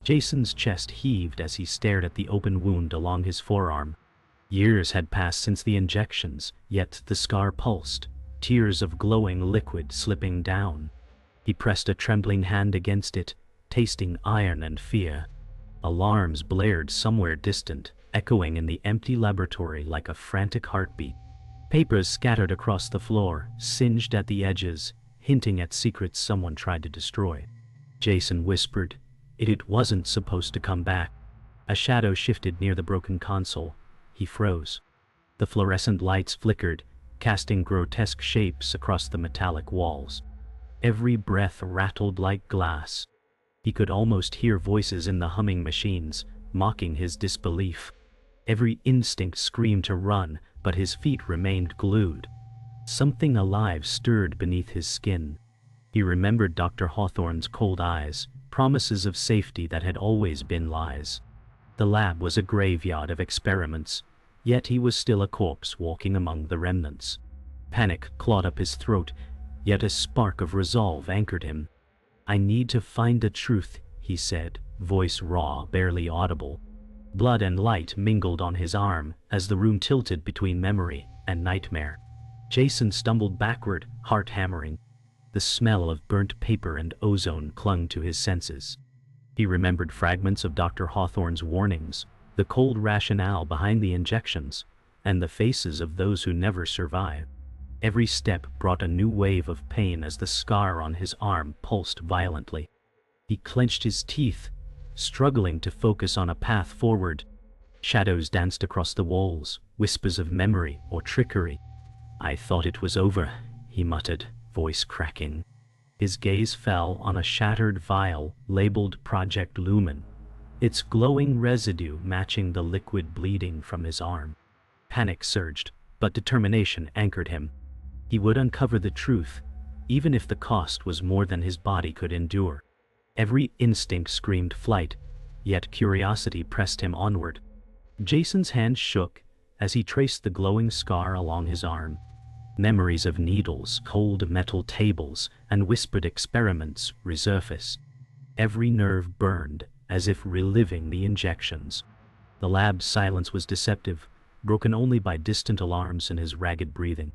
Jason's chest heaved as he stared at the open wound along his forearm. Years had passed since the injections, yet the scar pulsed, tears of glowing liquid slipping down. He pressed a trembling hand against it, tasting iron and fear. Alarms blared somewhere distant, echoing in the empty laboratory like a frantic heartbeat. Papers scattered across the floor, singed at the edges, hinting at secrets someone tried to destroy. Jason whispered, "It wasn't supposed to come back." A shadow shifted near the broken console. He froze. The fluorescent lights flickered, casting grotesque shapes across the metallic walls. Every breath rattled like glass. He could almost hear voices in the humming machines, mocking his disbelief. Every instinct screamed to run, but his feet remained glued. Something alive stirred beneath his skin. He remembered Dr. Hawthorne's cold eyes, promises of safety that had always been lies. The lab was a graveyard of experiments, yet he was still a corpse walking among the remnants. Panic clawed up his throat, yet a spark of resolve anchored him. "I need to find the truth," he said, voice raw, barely audible. Blood and light mingled on his arm as the room tilted between memory and nightmare. Jason stumbled backward, heart hammering. The smell of burnt paper and ozone clung to his senses. He remembered fragments of Dr. Hawthorne's warnings, the cold rationale behind the injections, and the faces of those who never survived. Every step brought a new wave of pain as the scar on his arm pulsed violently. He clenched his teeth, struggling to focus on a path forward. Shadows danced across the walls, whispers of memory or trickery. "I thought it was over," he muttered, voice cracking. His gaze fell on a shattered vial labeled Project Lumen, its glowing residue matching the liquid bleeding from his arm. Panic surged, but determination anchored him. He would uncover the truth, even if the cost was more than his body could endure. Every instinct screamed flight, yet curiosity pressed him onward. Jason's hand shook as he traced the glowing scar along his arm. Memories of needles, cold metal tables, and whispered experiments resurfaced. Every nerve burned, as if reliving the injections. The lab's silence was deceptive, broken only by distant alarms and his ragged breathing.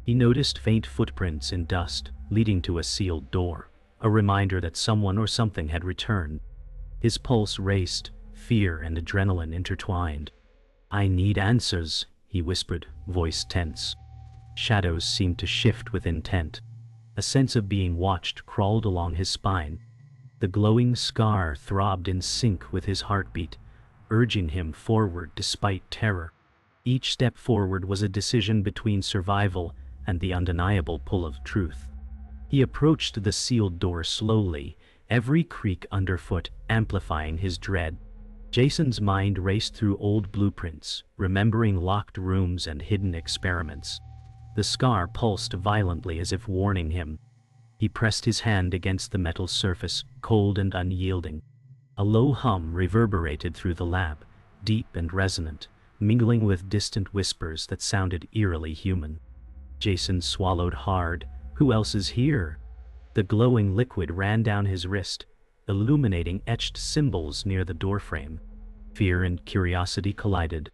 He noticed faint footprints in dust, leading to a sealed door, a reminder that someone or something had returned. His pulse raced, fear and adrenaline intertwined. "I need answers," he whispered, voice tense. Shadows seemed to shift with intent. A sense of being watched crawled along his spine. The glowing scar throbbed in sync with his heartbeat, urging him forward despite terror. Each step forward was a decision between survival and the undeniable pull of truth. He approached the sealed door slowly, every creak underfoot amplifying his dread. Jason's mind raced through old blueprints, remembering locked rooms and hidden experiments. The scar pulsed violently as if warning him. He pressed his hand against the metal surface, cold and unyielding. A low hum reverberated through the lab, deep and resonant, mingling with distant whispers that sounded eerily human. Jason swallowed hard. "Who else is here?" The glowing liquid ran down his wrist, illuminating etched symbols near the doorframe. Fear and curiosity collided.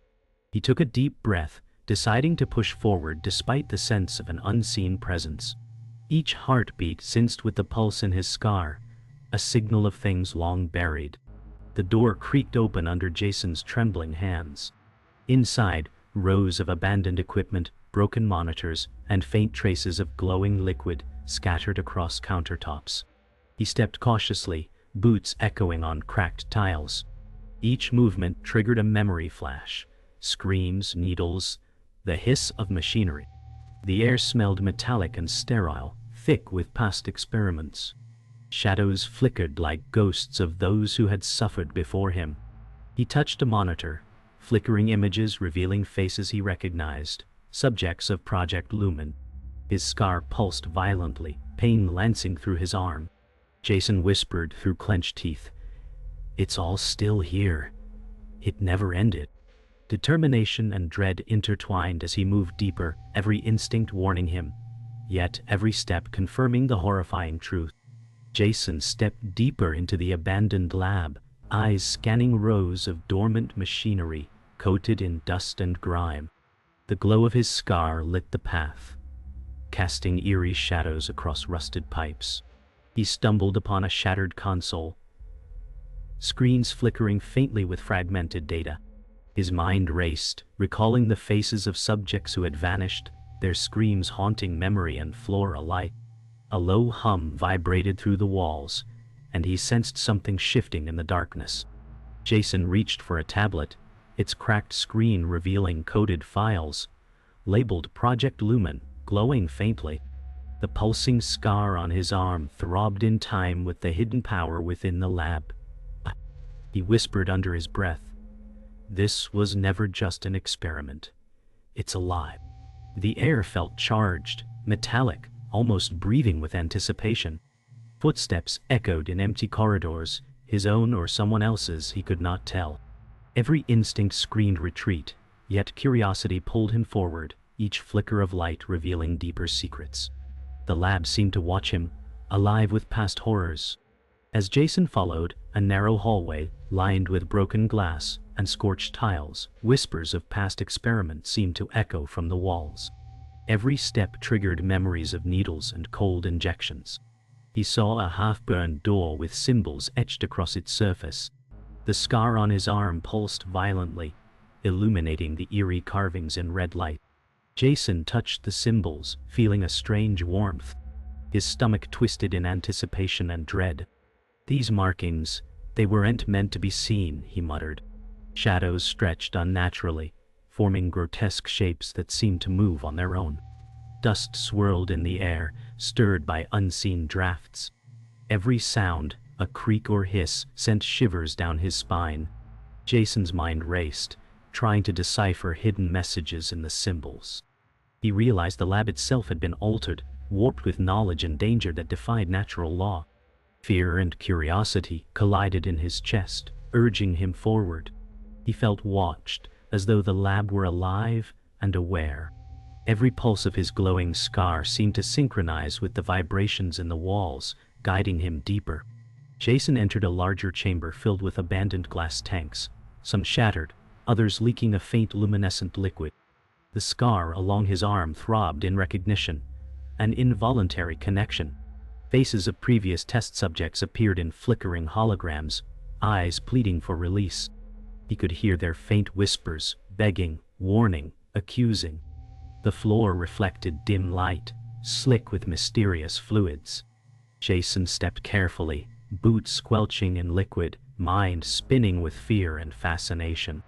He took a deep breath, deciding to push forward despite the sense of an unseen presence. Each heartbeat sensed with the pulse in his scar, a signal of things long buried. The door creaked open under Jason's trembling hands. Inside, rows of abandoned equipment, broken monitors, and faint traces of glowing liquid scattered across countertops. He stepped cautiously, boots echoing on cracked tiles. Each movement triggered a memory flash. Screams, needles, the hiss of machinery. The air smelled metallic and sterile, thick with past experiments. Shadows flickered like ghosts of those who had suffered before him. He touched a monitor, flickering images revealing faces he recognized, subjects of Project Lumen. His scar pulsed violently, pain lancing through his arm. Jason whispered through clenched teeth, "It's all still here. It never ended." Determination and dread intertwined as he moved deeper, every instinct warning him, yet every step confirming the horrifying truth. Jason stepped deeper into the abandoned lab, eyes scanning rows of dormant machinery coated in dust and grime. The glow of his scar lit the path, casting eerie shadows across rusted pipes. He stumbled upon a shattered console, screens flickering faintly with fragmented data. His mind raced, recalling the faces of subjects who had vanished, their screams haunting memory and floor alike. A low hum vibrated through the walls, and he sensed something shifting in the darkness. Jason reached for a tablet, its cracked screen revealing coded files, labeled Project Lumen, glowing faintly. The pulsing scar on his arm throbbed in time with the hidden power within the lab. He whispered under his breath, "This was never just an experiment. It's alive." The air felt charged, metallic, almost breathing with anticipation. Footsteps echoed in empty corridors, his own or someone else's, he could not tell. Every instinct screamed retreat, yet curiosity pulled him forward, each flicker of light revealing deeper secrets. The lab seemed to watch him, alive with past horrors. As Jason followed, a narrow hallway, lined with broken glass and scorched tiles, whispers of past experiments seemed to echo from the walls. Every step triggered memories of needles and cold injections. He saw a half-burned door with symbols etched across its surface. The scar on his arm pulsed violently, illuminating the eerie carvings in red light. Jason touched the symbols, feeling a strange warmth. His stomach twisted in anticipation and dread. "These markings, they weren't meant to be seen," he muttered. Shadows stretched unnaturally, forming grotesque shapes that seemed to move on their own. Dust swirled in the air, stirred by unseen drafts. Every sound, a creak or hiss, sent shivers down his spine. Jason's mind raced, trying to decipher hidden messages in the symbols. He realized the lab itself had been altered, warped with knowledge and danger that defied natural law. Fear and curiosity collided in his chest, urging him forward. He felt watched, as though the lab were alive and aware. Every pulse of his glowing scar seemed to synchronize with the vibrations in the walls, guiding him deeper. Jason entered a larger chamber filled with abandoned glass tanks, some shattered, others leaking a faint luminescent liquid. The scar along his arm throbbed in recognition, an involuntary connection. Faces of previous test subjects appeared in flickering holograms, eyes pleading for release. He could hear their faint whispers, begging, warning, accusing. The floor reflected dim light, slick with mysterious fluids. Jason stepped carefully, boots squelching in liquid, mind spinning with fear and fascination.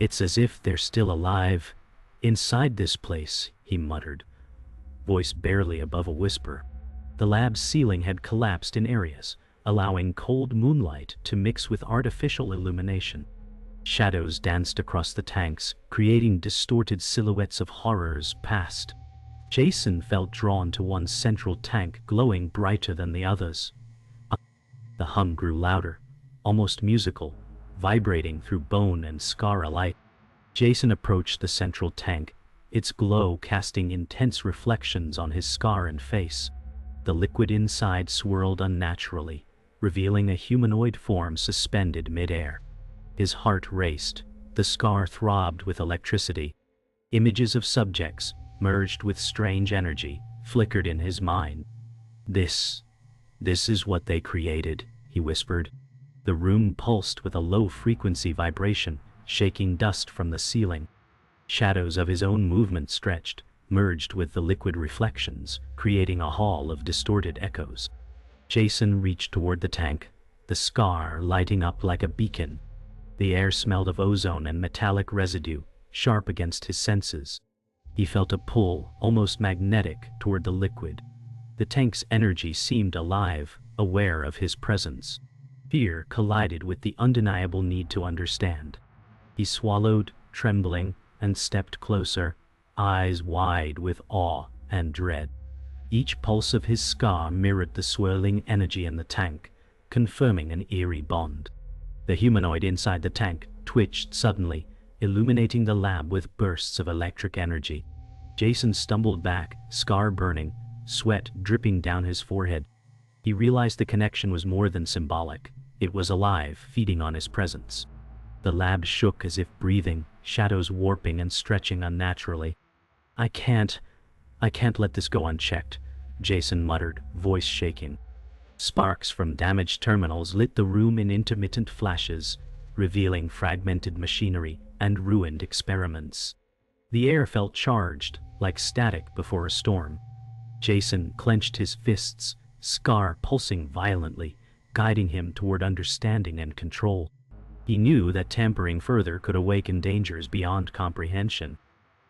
"It's as if they're still alive inside this place," he muttered, voice barely above a whisper. The lab's ceiling had collapsed in areas, allowing cold moonlight to mix with artificial illumination. Shadows danced across the tanks, creating distorted silhouettes of horrors past. Jason felt drawn to one central tank glowing brighter than the others. The hum grew louder, almost musical, vibrating through bone and scar alike. Jason approached the central tank, its glow casting intense reflections on his scar and face. The liquid inside swirled unnaturally, revealing a humanoid form suspended mid-air. His heart raced, the scar throbbed with electricity. Images of subjects, merged with strange energy, flickered in his mind. This is what they created," he whispered. The room pulsed with a low-frequency vibration, shaking dust from the ceiling. Shadows of his own movement stretched, merged with the liquid reflections, creating a hall of distorted echoes. Jason reached toward the tank, the scar lighting up like a beacon. The air smelled of ozone and metallic residue, sharp against his senses. He felt a pull, almost magnetic, toward the liquid. The tank's energy seemed alive, aware of his presence. Fear collided with the undeniable need to understand. He swallowed, trembling, and stepped closer, eyes wide with awe and dread. Each pulse of his scar mirrored the swirling energy in the tank, confirming an eerie bond. The humanoid inside the tank twitched suddenly, illuminating the lab with bursts of electric energy. Jason stumbled back, scar burning, sweat dripping down his forehead. He realized the connection was more than symbolic. It was alive, feeding on his presence. The lab shook as if breathing, shadows warping and stretching unnaturally. I can't let this go unchecked," Jason muttered, voice shaking. Sparks from damaged terminals lit the room in intermittent flashes, revealing fragmented machinery and ruined experiments. The air felt charged, like static before a storm. Jason clenched his fists, Scar pulsing violently, guiding him toward understanding and control. He knew that tampering further could awaken dangers beyond comprehension.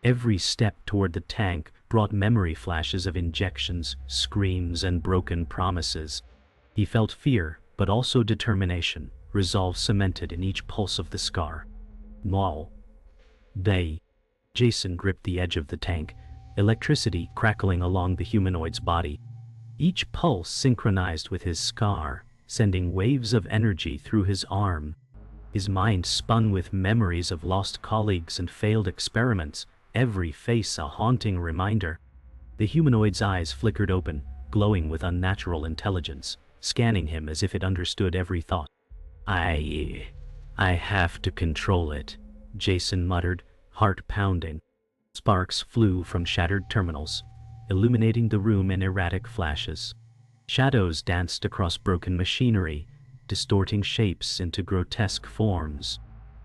Every step toward the tank brought memory flashes of injections, screams, and broken promises. He felt fear, but also determination, resolve cemented in each pulse of the Scar. "No. They." Jason gripped the edge of the tank, electricity crackling along the humanoid's body. Each pulse synchronized with his Scar, sending waves of energy through his arm. His mind spun with memories of lost colleagues and failed experiments, every face a haunting reminder. The humanoid's eyes flickered open, glowing with unnatural intelligence, scanning him as if it understood every thought. I have to control it," Jason muttered, heart pounding. Sparks flew from shattered terminals, illuminating the room in erratic flashes. Shadows danced across broken machinery, distorting shapes into grotesque forms.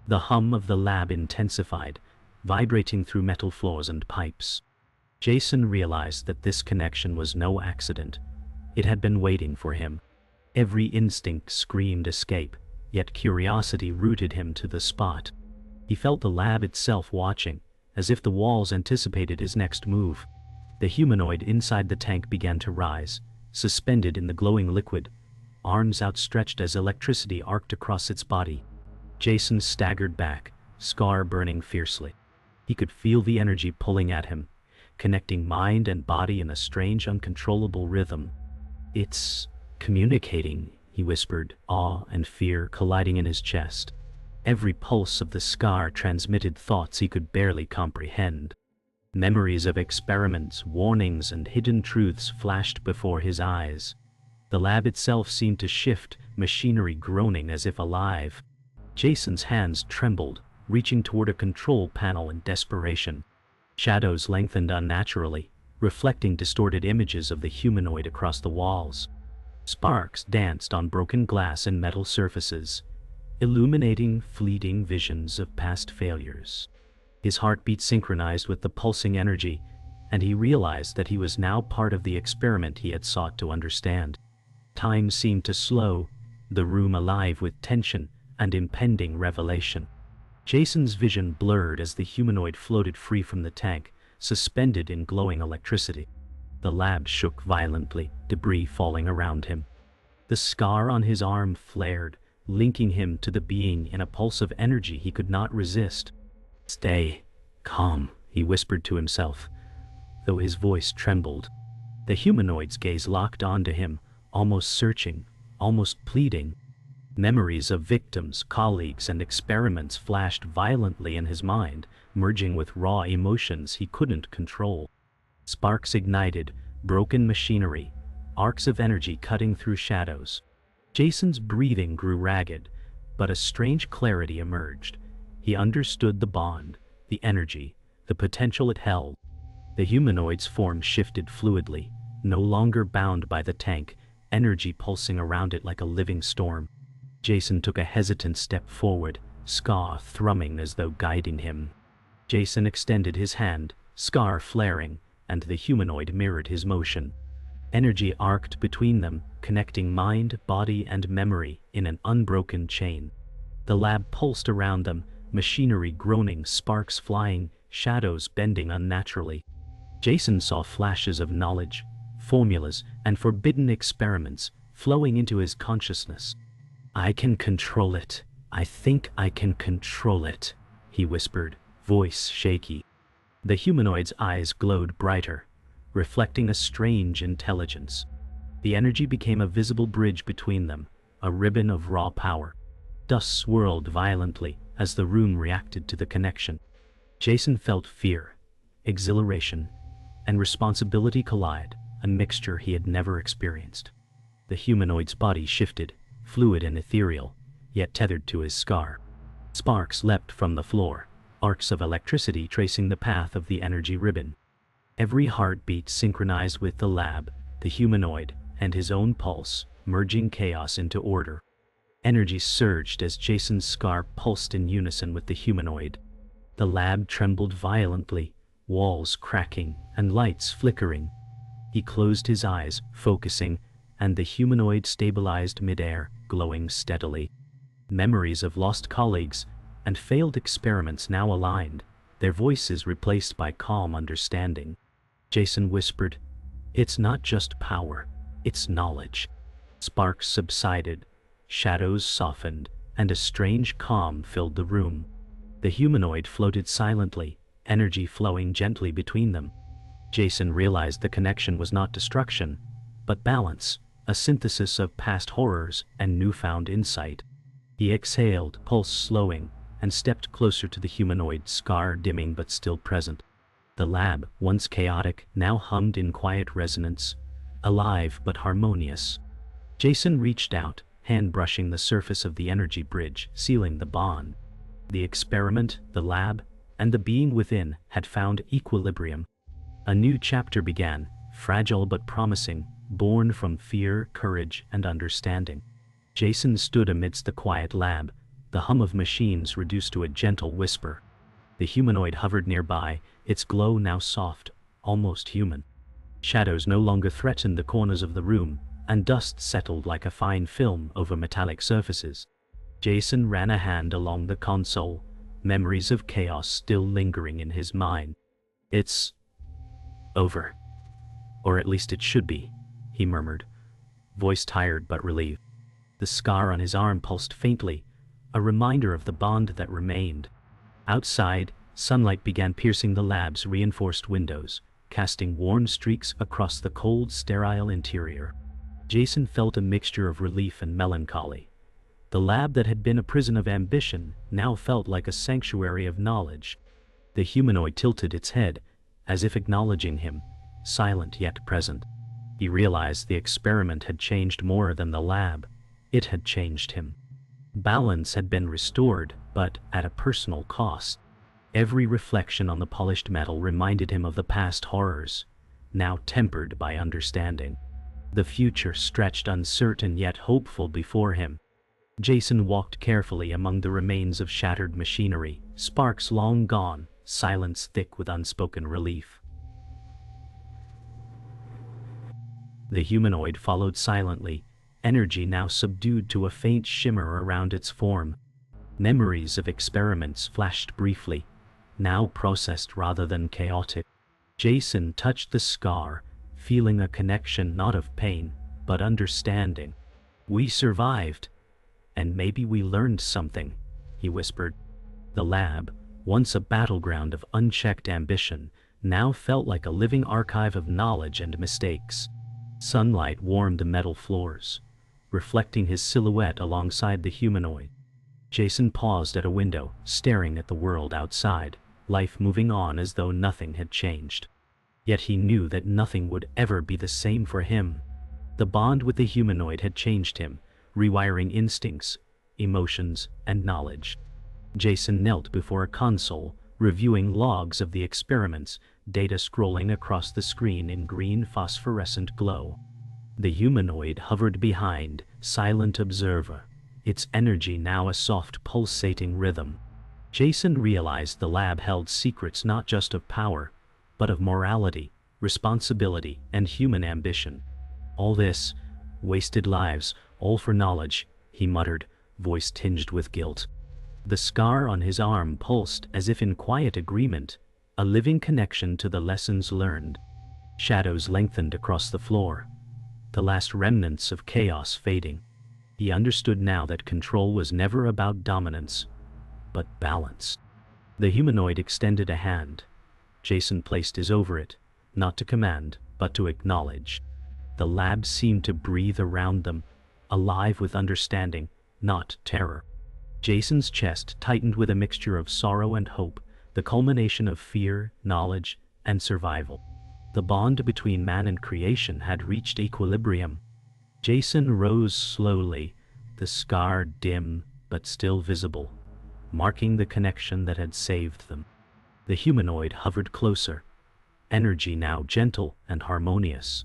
The hum of the lab intensified, vibrating through metal floors and pipes. Jason realized that this connection was no accident. It had been waiting for him. Every instinct screamed escape, yet curiosity rooted him to the spot. He felt the lab itself watching, as if the walls anticipated his next move. The humanoid inside the tank began to rise, suspended in the glowing liquid, arms outstretched as electricity arced across its body. Jason staggered back, Scar burning fiercely. He could feel the energy pulling at him, connecting mind and body in a strange, uncontrollable rhythm. "It's communicating," he whispered, awe and fear colliding in his chest. Every pulse of the Scar transmitted thoughts he could barely comprehend. Memories of experiments, warnings, and hidden truths flashed before his eyes. The lab itself seemed to shift, machinery groaning as if alive. Jason's hands trembled, reaching toward a control panel in desperation. Shadows lengthened unnaturally, reflecting distorted images of the humanoid across the walls. Sparks danced on broken glass and metal surfaces, illuminating fleeting visions of past failures. His heartbeat synchronized with the pulsing energy, and he realized that he was now part of the experiment he had sought to understand. Time seemed to slow, the room alive with tension and impending revelation. Jason's vision blurred as the humanoid floated free from the tank, suspended in glowing electricity. The lab shook violently, debris falling around him. The Scar on his arm flared, linking him to the being in a pulse of energy he could not resist. "Stay calm," he whispered to himself, though his voice trembled. The humanoid's gaze locked onto him, almost searching, almost pleading. Memories of victims, colleagues, and experiments flashed violently in his mind, merging with raw emotions he couldn't control. Sparks ignited, broken machinery, arcs of energy cutting through shadows. Jason's breathing grew ragged, but a strange clarity emerged. He understood the bond, the energy, the potential it held. The humanoid's form shifted fluidly, no longer bound by the tank, energy pulsing around it like a living storm. Jason took a hesitant step forward, Scar thrumming as though guiding him. Jason extended his hand, Scar flaring, and the humanoid mirrored his motion. Energy arced between them, connecting mind, body, and memory in an unbroken chain. The lab pulsed around them, machinery groaning, sparks flying, shadows bending unnaturally. Jason saw flashes of knowledge, formulas, and forbidden experiments flowing into his consciousness. "I can control it. I think I can control it," he whispered, voice shaky. The humanoid's eyes glowed brighter, reflecting a strange intelligence. The energy became a visible bridge between them, a ribbon of raw power. Dust swirled violently as the room reacted to the connection. Jason felt fear, exhilaration, and responsibility collide, a mixture he had never experienced. The humanoid's body shifted, fluid and ethereal, yet tethered to his scar. Sparks leapt from the floor, arcs of electricity tracing the path of the energy ribbon. Every heartbeat synchronized with the lab, the humanoid, and his own pulse, merging chaos into order. Energy surged as Jason's scar pulsed in unison with the humanoid. The lab trembled violently, walls cracking and lights flickering. He closed his eyes, focusing, and the humanoid stabilized midair, glowing steadily. Memories of lost colleagues and failed experiments now aligned, their voices replaced by calm understanding. Jason whispered, "It's not just power, it's knowledge." Sparks subsided, shadows softened, and a strange calm filled the room. The humanoid floated silently, energy flowing gently between them. Jason realized the connection was not destruction, but balance, a synthesis of past horrors and newfound insight. He exhaled, pulse slowing, and stepped closer to the humanoid, scar dimming but still present. The lab, once chaotic, now hummed in quiet resonance, alive but harmonious. Jason reached out, hand brushing the surface of the energy bridge, sealing the bond. The experiment, the lab, and the being within had found equilibrium. A new chapter began, fragile but promising, born from fear, courage, and understanding. Jason stood amidst the quiet lab, the hum of machines reduced to a gentle whisper. The humanoid hovered nearby, its glow now soft, almost human. Shadows no longer threatened the corners of the room, and dust settled like a fine film over metallic surfaces. Jason ran a hand along the console, memories of chaos still lingering in his mind. "It's over. Or at least it should be," he murmured, voice tired but relieved. The scar on his arm pulsed faintly, a reminder of the bond that remained. Outside, sunlight began piercing the lab's reinforced windows, casting warm streaks across the cold, sterile interior. Jason felt a mixture of relief and melancholy. The lab that had been a prison of ambition now felt like a sanctuary of knowledge. The humanoid tilted its head, as if acknowledging him, silent yet present. He realized the experiment had changed more than the lab. It had changed him. Balance had been restored, but at a personal cost. Every reflection on the polished metal reminded him of the past horrors, now tempered by understanding. The future stretched uncertain yet hopeful before him. Jason walked carefully among the remains of shattered machinery, sparks long gone, silence thick with unspoken relief. The humanoid followed silently, energy now subdued to a faint shimmer around its form. Memories of experiments flashed briefly, now processed rather than chaotic. Jason touched the scar, feeling a connection not of pain, but understanding. "We survived, and maybe we learned something," he whispered. The lab, once a battleground of unchecked ambition, now felt like a living archive of knowledge and mistakes. Sunlight warmed the metal floors, reflecting his silhouette alongside the humanoid. Jason paused at a window, staring at the world outside, life moving on as though nothing had changed. Yet he knew that nothing would ever be the same for him. The bond with the humanoid had changed him, rewiring instincts, emotions, and knowledge. Jason knelt before a console, reviewing logs of the experiments, data scrolling across the screen in green phosphorescent glow. The humanoid hovered behind, silent observer, its energy now a soft pulsating rhythm. Jason realized the lab held secrets not just of power, but of morality, responsibility, and human ambition. "All this, wasted lives, all for knowledge," he muttered, voice tinged with guilt. The scar on his arm pulsed as if in quiet agreement, a living connection to the lessons learned. Shadows lengthened across the floor, the last remnants of chaos fading. He understood now that control was never about dominance, but balance. The humanoid extended a hand. Jason placed his over it, not to command, but to acknowledge. The lab seemed to breathe around them, alive with understanding, not terror. Jason's chest tightened with a mixture of sorrow and hope, the culmination of fear, knowledge, and survival. The bond between man and creation had reached equilibrium. Jason rose slowly, the scar dim but still visible, marking the connection that had saved them. The humanoid hovered closer, energy now gentle and harmonious.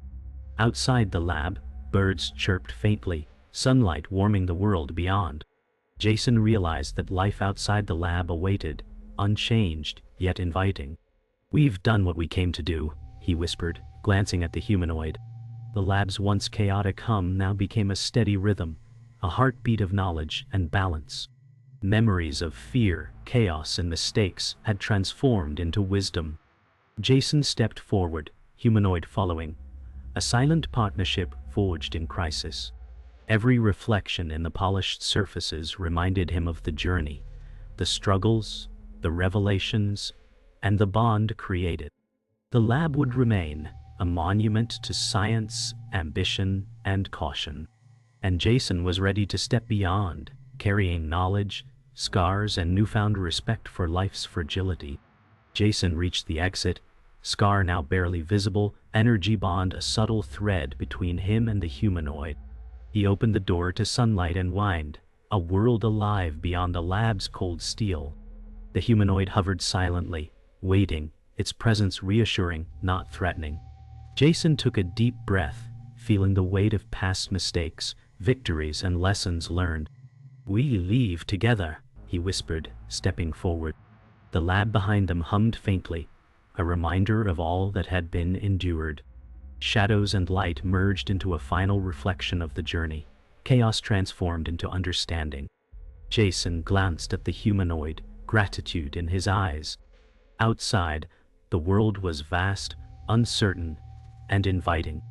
Outside the lab, birds chirped faintly, sunlight warming the world beyond. Jason realized that life outside the lab awaited, unchanged, yet inviting. "We've done what we came to do," he whispered, glancing at the humanoid. The lab's once chaotic hum now became a steady rhythm, a heartbeat of knowledge and balance. Memories of fear, chaos, and mistakes had transformed into wisdom. Jason stepped forward, humanoid following, a silent partnership forged in crisis. Every reflection in the polished surfaces reminded him of the journey, the struggles, the revelations, and the bond created. The lab would remain a monument to science, ambition, and caution. And Jason was ready to step beyond, carrying knowledge, scars, and newfound respect for life's fragility. Jason reached the exit, scar now barely visible, energy bond a subtle thread between him and the humanoid. He opened the door to sunlight and wind, a world alive beyond the lab's cold steel. The humanoid hovered silently, waiting, its presence reassuring, not threatening. Jason took a deep breath, feeling the weight of past mistakes, victories, and lessons learned. "We leave together," he whispered, stepping forward. The lab behind them hummed faintly, a reminder of all that had been endured. Shadows and light merged into a final reflection of the journey. Chaos transformed into understanding. Jason glanced at the humanoid, gratitude in his eyes. Outside, the world was vast, uncertain, and inviting.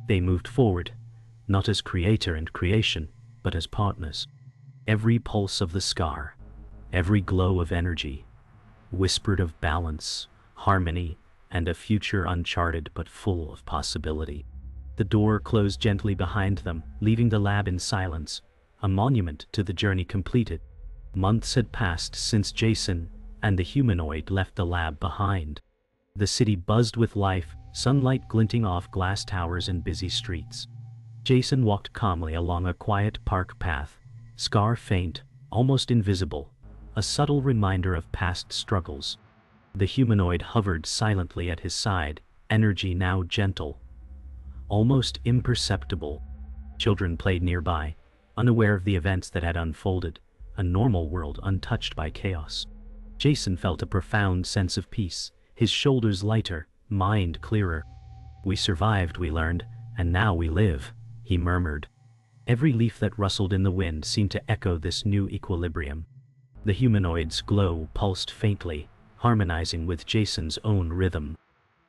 They moved forward, not as creator and creation, but as partners. Every pulse of the scar, every glow of energy, whispered of balance, harmony, and a future uncharted but full of possibility. The door closed gently behind them, leaving the lab in silence, a monument to the journey completed. Months had passed since Jason and the humanoid left the lab behind. The city buzzed with life, sunlight glinting off glass towers and busy streets. Jason walked calmly along a quiet park path, scar faint, almost invisible, a subtle reminder of past struggles. The humanoid hovered silently at his side, energy now gentle, almost imperceptible. Children played nearby, unaware of the events that had unfolded, a normal world untouched by chaos. Jason felt a profound sense of peace, his shoulders lighter, mind clearer. "We survived," we learned, "and now we live," he murmured. Every leaf that rustled in the wind seemed to echo this new equilibrium. The humanoid's glow pulsed faintly, harmonizing with Jason's own rhythm.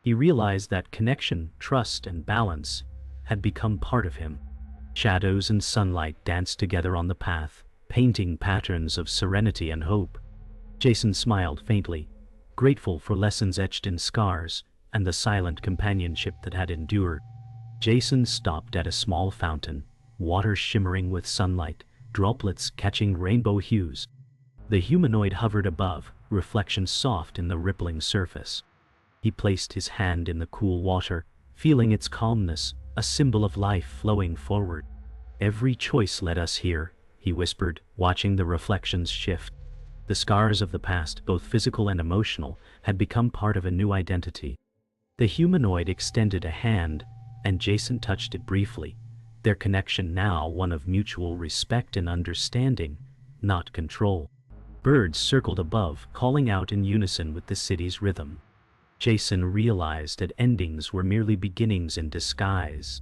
He realized that connection, trust, and balance had become part of him. Shadows and sunlight danced together on the path, painting patterns of serenity and hope. Jason smiled faintly, grateful for lessons etched in scars and the silent companionship that had endured. Jason stopped at a small fountain, water shimmering with sunlight, droplets catching rainbow hues. The humanoid hovered above, reflection soft in the rippling surface. He placed his hand in the cool water, feeling its calmness, a symbol of life flowing forward. "Every choice led us here," he whispered, watching the reflections shift. The scars of the past, both physical and emotional, had become part of a new identity. The humanoid extended a hand, and Jason touched it briefly, their connection now one of mutual respect and understanding, not control. Birds circled above, calling out in unison with the city's rhythm. Jason realized that endings were merely beginnings in disguise.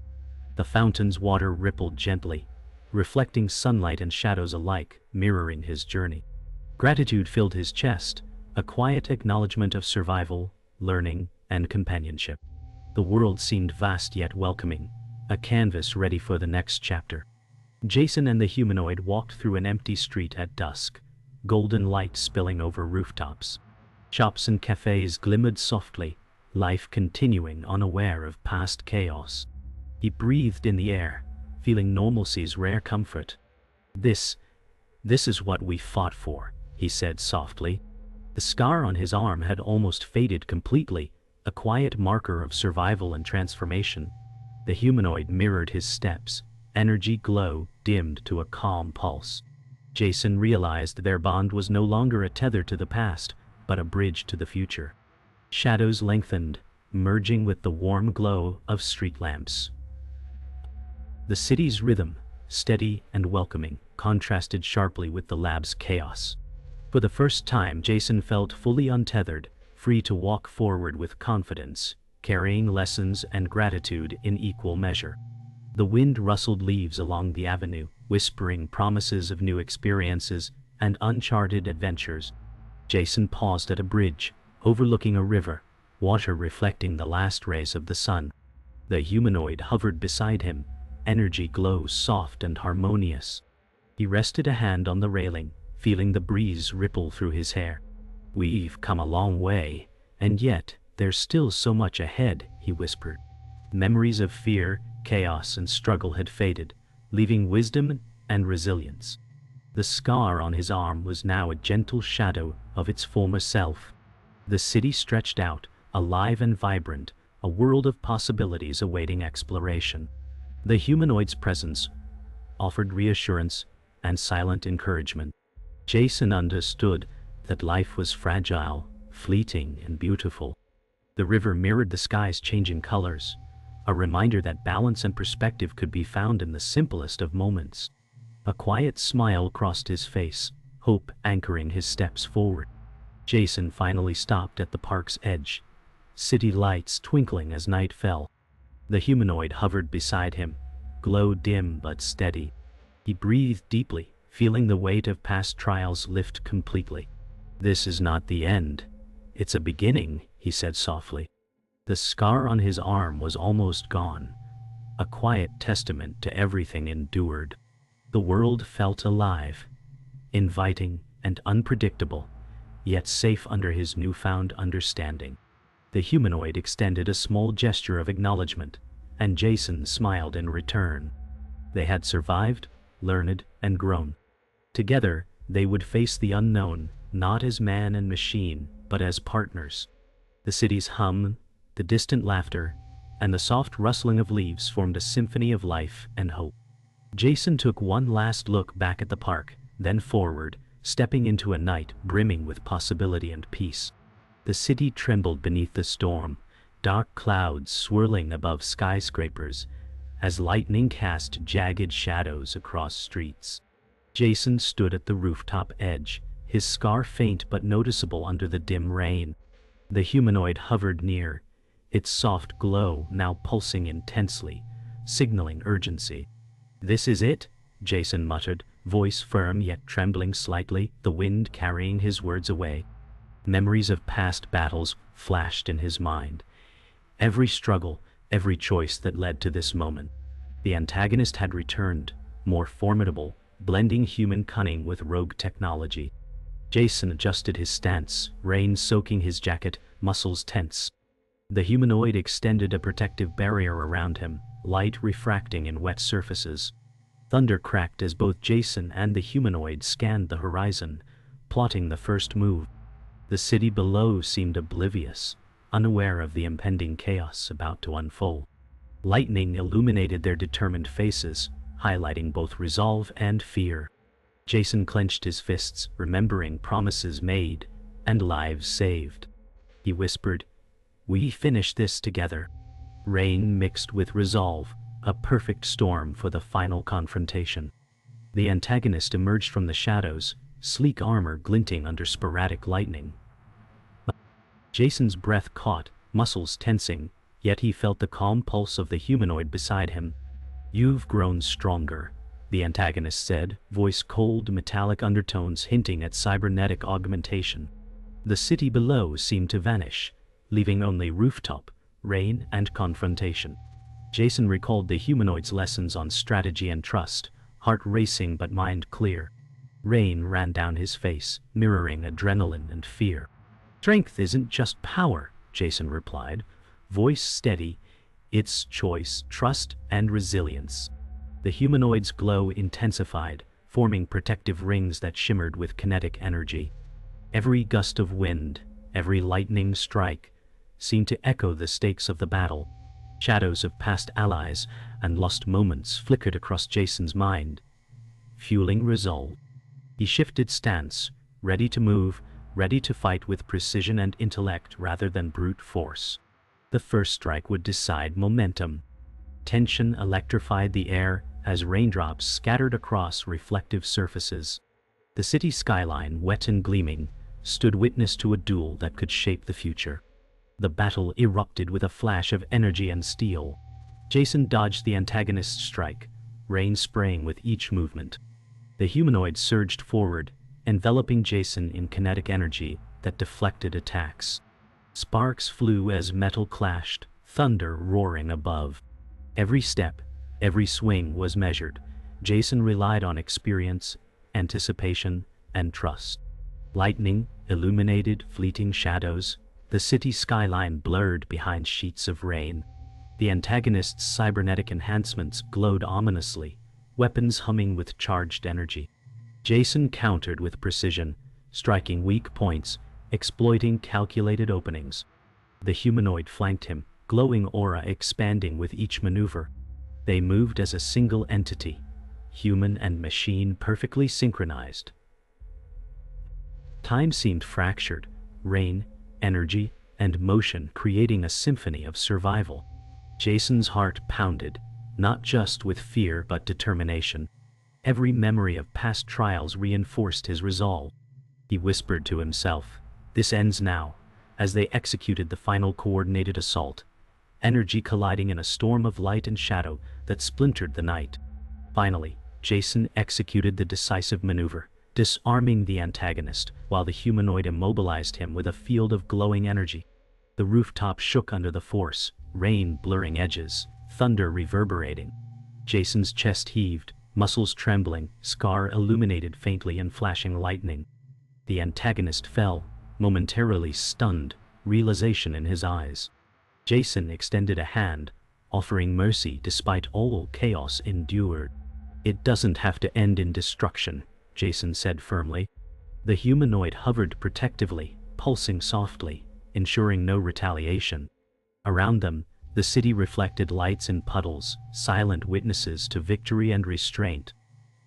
The fountain's water rippled gently, reflecting sunlight and shadows alike, mirroring his journey. Gratitude filled his chest, a quiet acknowledgement of survival, learning, and companionship. The world seemed vast yet welcoming, a canvas ready for the next chapter. Jason and the humanoid walked through an empty street at dusk, golden light spilling over rooftops. Shops and cafes glimmered softly, life continuing unaware of past chaos. He breathed in the air, feeling normalcy's rare comfort. This is what we fought for," he said softly. The scar on his arm had almost faded completely, a quiet marker of survival and transformation. The humanoid mirrored his steps, energy glow dimmed to a calm pulse. Jason realized their bond was no longer a tether to the past, but a bridge to the future. Shadows lengthened, merging with the warm glow of street lamps. The city's rhythm, steady and welcoming, contrasted sharply with the lab's chaos. For the first time, Jason felt fully untethered, free to walk forward with confidence, carrying lessons and gratitude in equal measure. The wind rustled leaves along the avenue, whispering promises of new experiences and uncharted adventures. Jason paused at a bridge, overlooking a river, water reflecting the last rays of the sun. The humanoid hovered beside him, energy glow soft and harmonious. He rested a hand on the railing, feeling the breeze ripple through his hair. "We've come a long way, and yet there's still so much ahead," he whispered. Memories of fear, chaos, and struggle had faded, leaving wisdom and resilience. The scar on his arm was now a gentle shadow of its former self. The city stretched out, alive and vibrant, a world of possibilities awaiting exploration. The humanoid's presence offered reassurance and silent encouragement. Jason understood that life was fragile, fleeting, and beautiful. The river mirrored the sky's changing colors, a reminder that balance and perspective could be found in the simplest of moments. A quiet smile crossed his face, hope anchoring his steps forward. Jason finally stopped at the park's edge, city lights twinkling as night fell. The humanoid hovered beside him, glow dim but steady. He breathed deeply, feeling the weight of past trials lift completely. "This is not the end. It's a beginning," he said softly. The scar on his arm was almost gone, a quiet testament to everything endured. The world felt alive, inviting and unpredictable, yet safe under his newfound understanding. The humanoid extended a small gesture of acknowledgement, and Jason smiled in return. They had survived, learned, and grown. Together, they would face the unknown, not as man and machine, but as partners. The city's hum, the distant laughter, and the soft rustling of leaves formed a symphony of life and hope. Jason took one last look back at the park, then forward, stepping into a night brimming with possibility and peace. The city trembled beneath the storm, dark clouds swirling above skyscrapers, as lightning cast jagged shadows across streets. Jason stood at the rooftop edge, his scar faint but noticeable under the dim rain. The humanoid hovered near, its soft glow now pulsing intensely, signaling urgency. "This is it," Jason muttered, voice firm yet trembling slightly, the wind carrying his words away. Memories of past battles flashed in his mind. Every struggle, every choice that led to this moment. The antagonist had returned, more formidable, blending human cunning with rogue technology. Jason adjusted his stance, rain soaking his jacket, muscles tense. The humanoid extended a protective barrier around him, light refracting in wet surfaces. Thunder cracked as both Jason and the humanoid scanned the horizon, plotting the first move. The city below seemed oblivious, unaware of the impending chaos about to unfold. Lightning illuminated their determined faces, highlighting both resolve and fear. Jason clenched his fists, remembering promises made and lives saved. He whispered, "We finish this together." Rain mixed with resolve, a perfect storm for the final confrontation. The antagonist emerged from the shadows, sleek armor glinting under sporadic lightning. Jason's breath caught, muscles tensing, yet he felt the calm pulse of the humanoid beside him. "You've grown stronger," the antagonist said, voice cold, metallic undertones hinting at cybernetic augmentation. The city below seemed to vanish, leaving only rooftop, rain, and confrontation. Jason recalled the humanoid's lessons on strategy and trust, heart racing but mind clear. Rain ran down his face, mirroring adrenaline and fear. "Strength isn't just power," Jason replied, voice steady. "It's choice, trust, and resilience." The humanoid's glow intensified, forming protective rings that shimmered with kinetic energy. Every gust of wind, every lightning strike, seemed to echo the stakes of the battle. Shadows of past allies and lost moments flickered across Jason's mind, fueling resolve. He shifted stance, ready to move, ready to fight with precision and intellect rather than brute force. The first strike would decide momentum. Tension electrified the air as raindrops scattered across reflective surfaces. The city skyline, wet and gleaming, stood witness to a duel that could shape the future. The battle erupted with a flash of energy and steel. Jason dodged the antagonist's strike, rain spraying with each movement. The humanoid surged forward, enveloping Jason in kinetic energy that deflected attacks. Sparks flew as metal clashed, thunder roaring above. Every step, every swing was measured. Jason relied on experience, anticipation, and trust. Lightning illuminated fleeting shadows. The city skyline blurred behind sheets of rain. The antagonist's cybernetic enhancements glowed ominously, weapons humming with charged energy. Jason countered with precision, striking weak points, exploiting calculated openings. The humanoid flanked him, glowing aura expanding with each maneuver. They moved as a single entity, human and machine perfectly synchronized. Time seemed fractured, rain, energy, and motion creating a symphony of survival. Jason's heart pounded, not just with fear but determination. Every memory of past trials reinforced his resolve. He whispered to himself, "This ends now," as they executed the final coordinated assault, energy colliding in a storm of light and shadow that splintered the night. Finally, Jason executed the decisive maneuver, disarming the antagonist, while the humanoid immobilized him with a field of glowing energy. The rooftop shook under the force, rain blurring edges, thunder reverberating. Jason's chest heaved, muscles trembling, scar illuminated faintly in flashing lightning. The antagonist fell, momentarily stunned, realization in his eyes. Jason extended a hand, offering mercy despite all chaos endured. "It doesn't have to end in destruction," Jason said firmly. The humanoid hovered protectively, pulsing softly, ensuring no retaliation. Around them, the city reflected lights in puddles, silent witnesses to victory and restraint.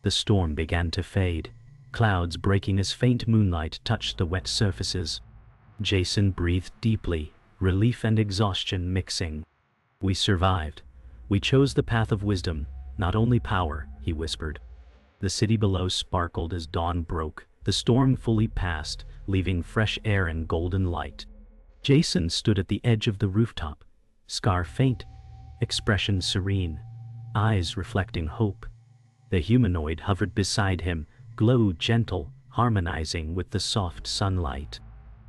The storm began to fade, clouds breaking as faint moonlight touched the wet surfaces. Jason breathed deeply, relief and exhaustion mixing. "We survived. We chose the path of wisdom, not only power," he whispered. The city below sparkled as dawn broke. The storm fully passed, leaving fresh air and golden light. Jason stood at the edge of the rooftop, scar faint, expression serene, eyes reflecting hope. The humanoid hovered beside him, glow gentle, harmonizing with the soft sunlight.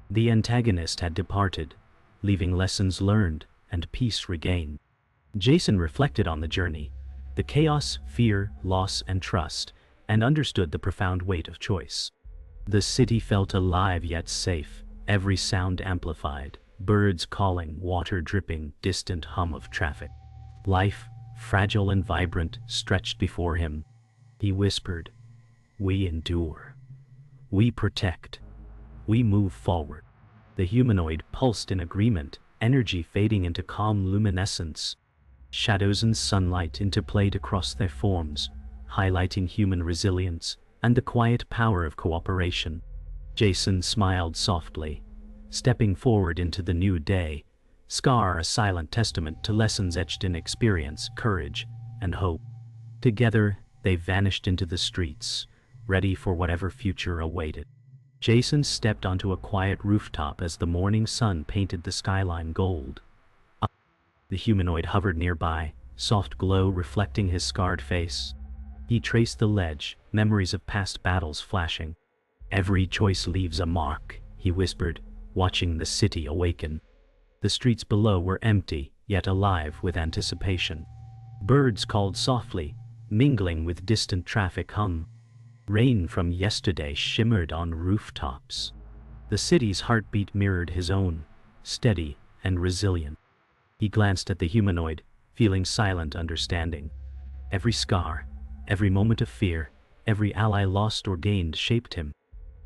The antagonist had departed, leaving lessons learned and peace regained. Jason reflected on the journey, the chaos, fear, loss, and trust, and understood the profound weight of choice. The city felt alive yet safe, every sound amplified, birds calling, water dripping, distant hum of traffic. Life, fragile and vibrant, stretched before him. He whispered, "We endure. We protect. We move forward." The humanoid pulsed in agreement, energy fading into calm luminescence. Shadows and sunlight interplayed across their forms, highlighting human resilience and the quiet power of cooperation. Jason smiled softly, stepping forward into the new day, scar a silent testament to lessons etched in experience, courage, and hope. Together, they vanished into the streets, ready for whatever future awaited. Jason stepped onto a quiet rooftop as the morning sun painted the skyline gold. The humanoid hovered nearby, soft glow reflecting his scarred face. He traced the ledge, memories of past battles flashing. "Every choice leaves a mark," he whispered, watching the city awaken. The streets below were empty, yet alive with anticipation. Birds called softly, mingling with distant traffic hum. Rain from yesterday shimmered on rooftops. The city's heartbeat mirrored his own, steady and resilient. He glanced at the humanoid, feeling silent understanding. Every scar, every moment of fear, every ally lost or gained shaped him.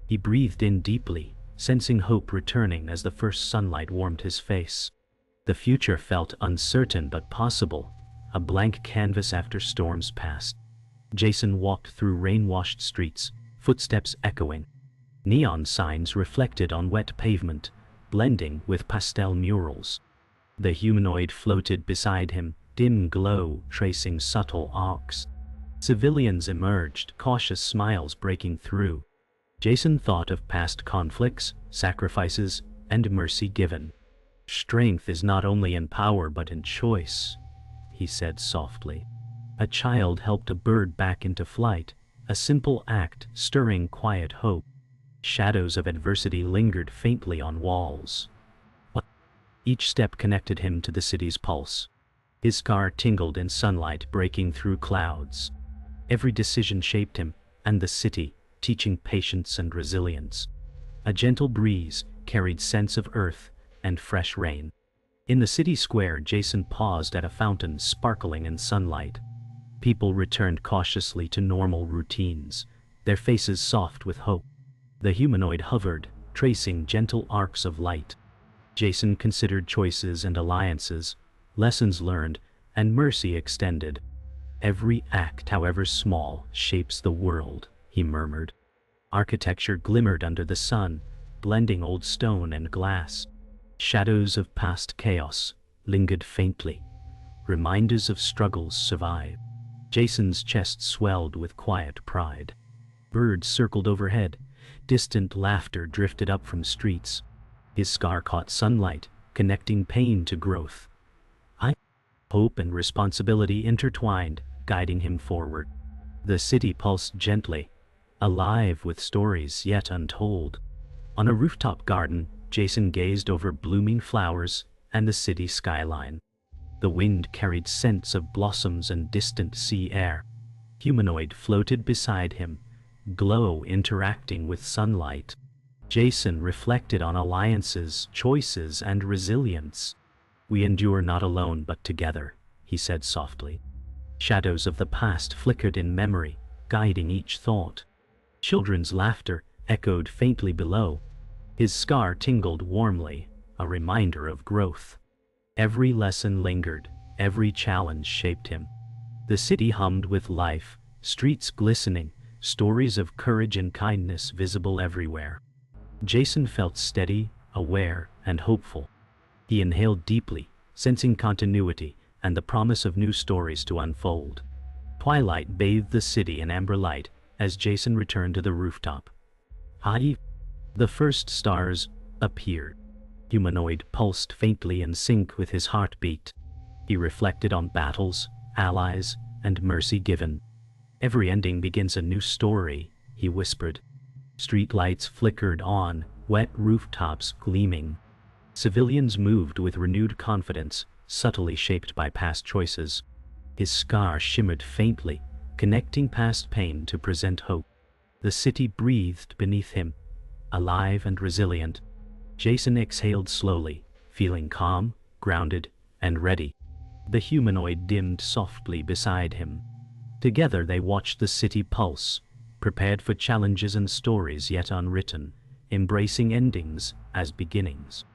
He breathed in deeply, sensing hope returning as the first sunlight warmed his face. The future felt uncertain but possible, a blank canvas after storms passed. Jason walked through rain-washed streets, footsteps echoing. Neon signs reflected on wet pavement, blending with pastel murals. The humanoid floated beside him, dim glow tracing subtle arcs. Civilians emerged, cautious smiles breaking through. Jason thought of past conflicts, sacrifices, and mercy given. "Strength is not only in power but in choice," he said softly. A child helped a bird back into flight, a simple act stirring quiet hope. Shadows of adversity lingered faintly on walls. Each step connected him to the city's pulse. His scar tingled in sunlight breaking through clouds. Every decision shaped him, and the city, teaching patience and resilience. A gentle breeze carried scents of earth and fresh rain. In the city square, Jason paused at a fountain sparkling in sunlight. People returned cautiously to normal routines, their faces soft with hope. The humanoid hovered, tracing gentle arcs of light. Jason considered choices and alliances, lessons learned, and mercy extended. "Every act, however small, shapes the world," he murmured. Architecture glimmered under the sun, blending old stone and glass. Shadows of past chaos lingered faintly. Reminders of struggles survived. Jason's chest swelled with quiet pride. Birds circled overhead. Distant laughter drifted up from streets. His scar caught sunlight, connecting pain to growth. Hope and responsibility intertwined, guiding him forward. The city pulsed gently, alive with stories yet untold. On a rooftop garden, Jason gazed over blooming flowers and the city skyline. The wind carried scents of blossoms and distant sea air. Humanoid floated beside him, glow interacting with sunlight. Jason reflected on alliances, choices, and resilience. "We endure not alone but together," he said softly. Shadows of the past flickered in memory, guiding each thought. Children's laughter echoed faintly below. His scar tingled warmly, a reminder of growth. Every lesson lingered, every challenge shaped him. The city hummed with life, streets glistening, stories of courage and kindness visible everywhere. Jason felt steady, aware, and hopeful. He inhaled deeply, sensing continuity and the promise of new stories to unfold. Twilight bathed the city in amber light as Jason returned to the rooftop. The first stars appeared. Humanoid pulsed faintly in sync with his heartbeat. He reflected on battles, allies, and mercy given. "Every ending begins a new story," he whispered. Streetlights flickered on, wet rooftops gleaming. Civilians moved with renewed confidence, subtly shaped by past choices. His scar shimmered faintly, connecting past pain to present hope. The city breathed beneath him, alive and resilient. Jason exhaled slowly, feeling calm, grounded, and ready. The humanoid dimmed softly beside him. Together they watched the city pulse, prepared for challenges and stories yet unwritten, embracing endings as beginnings.